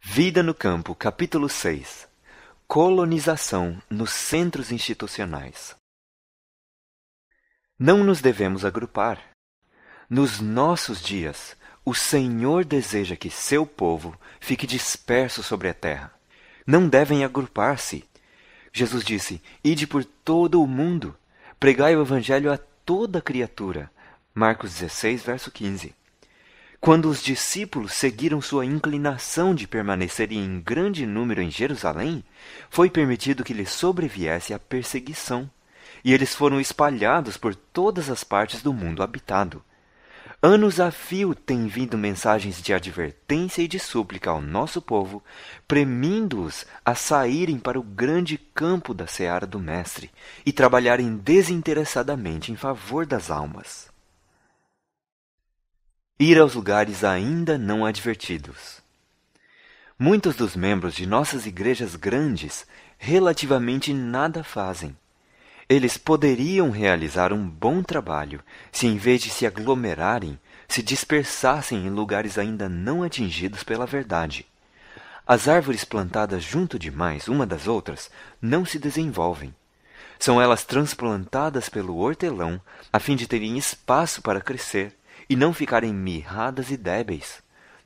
Vida no Campo, capítulo 6. Colonização nos centros institucionais. Não nos devemos agrupar. Nos nossos dias, o Senhor deseja que seu povo fique disperso sobre a terra. Não devem agrupar-se. Jesus disse: Ide por todo o mundo, pregai o evangelho a toda criatura. Marcos 16, verso 15. Quando os discípulos seguiram sua inclinação de permanecerem em grande número em Jerusalém, foi permitido que lhes sobreviesse a perseguição, e eles foram espalhados por todas as partes do mundo habitado. Anos a fio têm vindo mensagens de advertência e de súplica ao nosso povo, premindo-os a saírem para o grande campo da seara do Mestre e trabalharem desinteressadamente em favor das almas. Ir aos lugares ainda não advertidos. Muitos dos membros de nossas igrejas grandes relativamente nada fazem. Eles poderiam realizar um bom trabalho se, em vez de se aglomerarem, se dispersassem em lugares ainda não atingidos pela verdade. As árvores plantadas junto demais uma das outras não se desenvolvem. São elas transplantadas pelo hortelão a fim de terem espaço para crescer e não ficarem mirradas e débeis.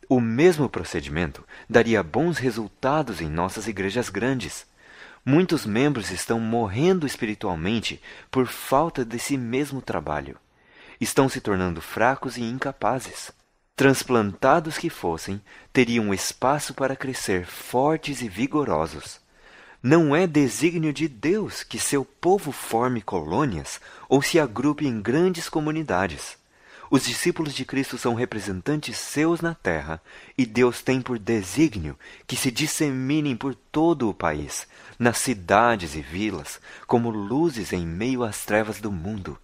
O mesmo procedimento daria bons resultados em nossas igrejas grandes. Muitos membros estão morrendo espiritualmente por falta desse mesmo trabalho. Estão se tornando fracos e incapazes. Transplantados que fossem, teriam espaço para crescer fortes e vigorosos. Não é desígnio de Deus que seu povo forme colônias ou se agrupe em grandes comunidades. Os discípulos de Cristo são representantes seus na terra, e Deus tem por desígnio que se disseminem por todo o país, nas cidades e vilas, como luzes em meio às trevas do mundo.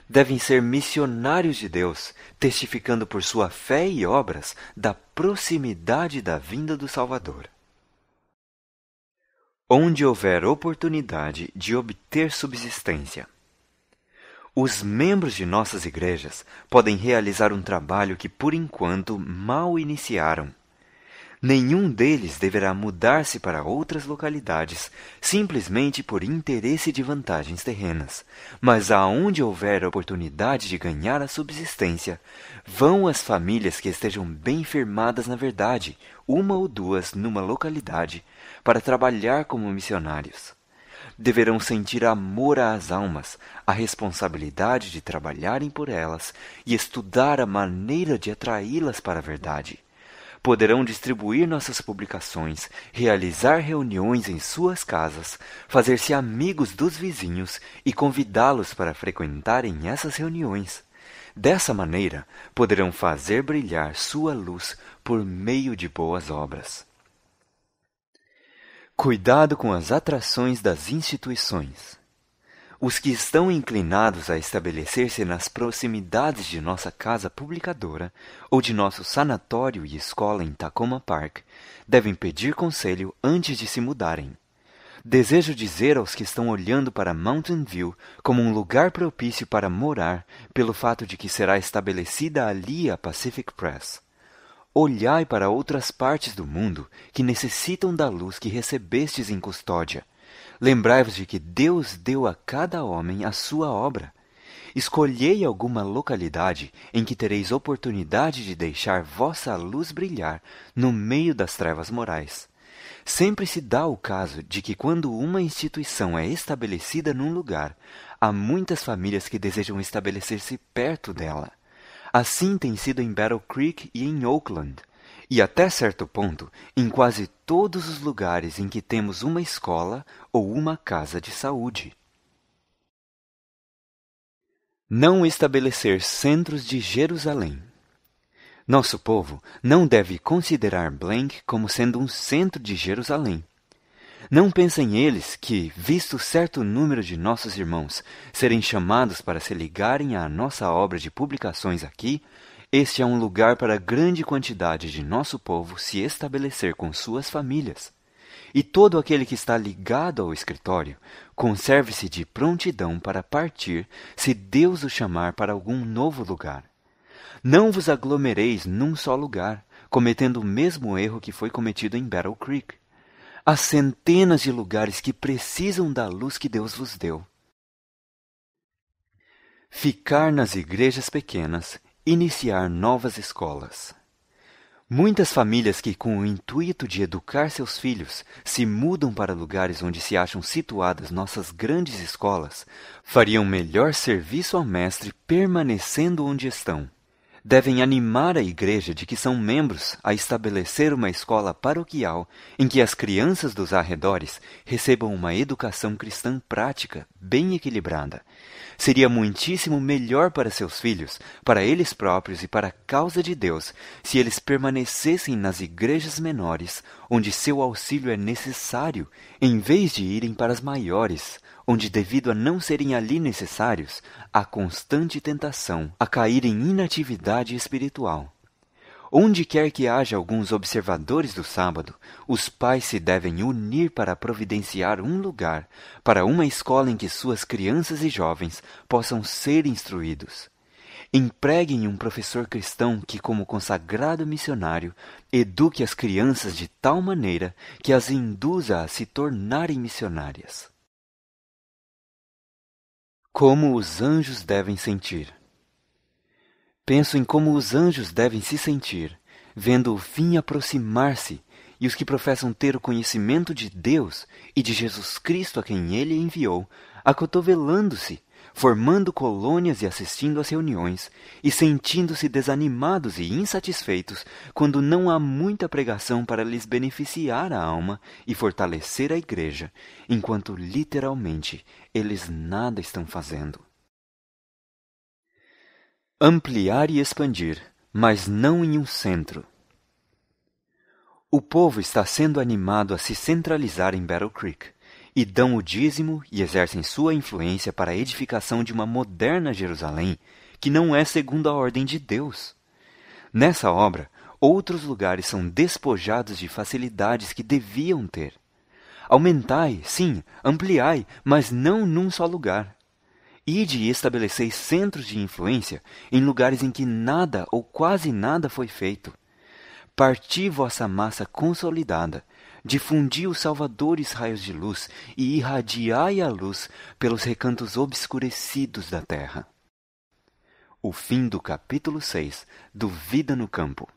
Devem ser missionários de Deus, testificando por sua fé e obras da proximidade da vinda do Salvador. Onde houver oportunidade de obter subsistência. Os membros de nossas igrejas podem realizar um trabalho que, por enquanto, mal iniciaram. Nenhum deles deverá mudar-se para outras localidades simplesmente por interesse de vantagens terrenas, mas aonde houver oportunidade de ganhar a subsistência, vão as famílias que estejam bem firmadas na verdade, uma ou duas numa localidade, para trabalhar como missionários. Deverão sentir amor às almas, a responsabilidade de trabalharem por elas e estudar a maneira de atraí-las para a verdade. Poderão distribuir nossas publicações, realizar reuniões em suas casas, fazer-se amigos dos vizinhos e convidá-los para frequentarem essas reuniões. Dessa maneira, poderão fazer brilhar sua luz por meio de boas obras. Cuidado com as atrações das instituições. Os que estão inclinados a estabelecer-se nas proximidades de nossa casa publicadora ou de nosso sanatório e escola em Takoma Park devem pedir conselho antes de se mudarem. Desejo dizer aos que estão olhando para Mountain View como um lugar propício para morar pelo fato de que será estabelecida ali a Pacific Press. Olhai para outras partes do mundo que necessitam da luz que recebestes em custódia. Lembrai-vos de que Deus deu a cada homem a sua obra. Escolhei alguma localidade em que tereis oportunidade de deixar vossa luz brilhar no meio das trevas morais. Sempre se dá o caso de que quando uma instituição é estabelecida num lugar, há muitas famílias que desejam estabelecer-se perto dela. Assim tem sido em Battle Creek e em Oakland, e até certo ponto em quase todos os lugares em que temos uma escola ou uma casa de saúde. Não estabelecer centros de Jerusalém. Nosso povo não deve considerar Blank como sendo um centro de Jerusalém. Não pensem eles que, visto certo número de nossos irmãos serem chamados para se ligarem à nossa obra de publicações aqui, este é um lugar para grande quantidade de nosso povo se estabelecer com suas famílias. E todo aquele que está ligado ao escritório, conserve-se de prontidão para partir se Deus o chamar para algum novo lugar. Não vos aglomereis num só lugar, cometendo o mesmo erro que foi cometido em Battle Creek. Há centenas de lugares que precisam da luz que Deus vos deu. Ficar nas igrejas pequenas, iniciar novas escolas. Muitas famílias que, com o intuito de educar seus filhos, se mudam para lugares onde se acham situadas nossas grandes escolas, fariam melhor serviço ao Mestre permanecendo onde estão. Devem animar a igreja de que são membros a estabelecer uma escola paroquial em que as crianças dos arredores recebam uma educação cristã prática, bem equilibrada. Seria muitíssimo melhor para seus filhos, para eles próprios e para a causa de Deus, se eles permanecessem nas igrejas menores, onde seu auxílio é necessário, em vez de irem para as maiores, onde, devido a não serem ali necessários, há constante tentação a cair em inatividade espiritual. Onde quer que haja alguns observadores do sábado, os pais se devem unir para providenciar um lugar para uma escola em que suas crianças e jovens possam ser instruídos. Empreguem um professor cristão que, como consagrado missionário, eduque as crianças de tal maneira que as induza a se tornarem missionárias. Como os anjos devem sentir. Penso em como os anjos devem se sentir, vendo o fim aproximar-se, e os que professam ter o conhecimento de Deus e de Jesus Cristo a quem Ele enviou, acotovelando-se, formando colônias e assistindo às reuniões, e sentindo-se desanimados e insatisfeitos quando não há muita pregação para lhes beneficiar a alma e fortalecer a igreja, enquanto literalmente eles nada estão fazendo. Ampliar e expandir, mas não em um centro. O povo está sendo animado a se centralizar em Battle Creek, e dão o dízimo e exercem sua influência para a edificação de uma moderna Jerusalém, que não é segundo a ordem de Deus. Nessa obra, outros lugares são despojados de facilidades que deviam ter. Aumentai, sim, ampliai, mas não num só lugar. Ide e estabeleceis centros de influência em lugares em que nada ou quase nada foi feito. Parti vossa massa consolidada, difundi os salvadores raios de luz e irradiai a luz pelos recantos obscurecidos da terra. O fim do capítulo 6 do Vida no Campo.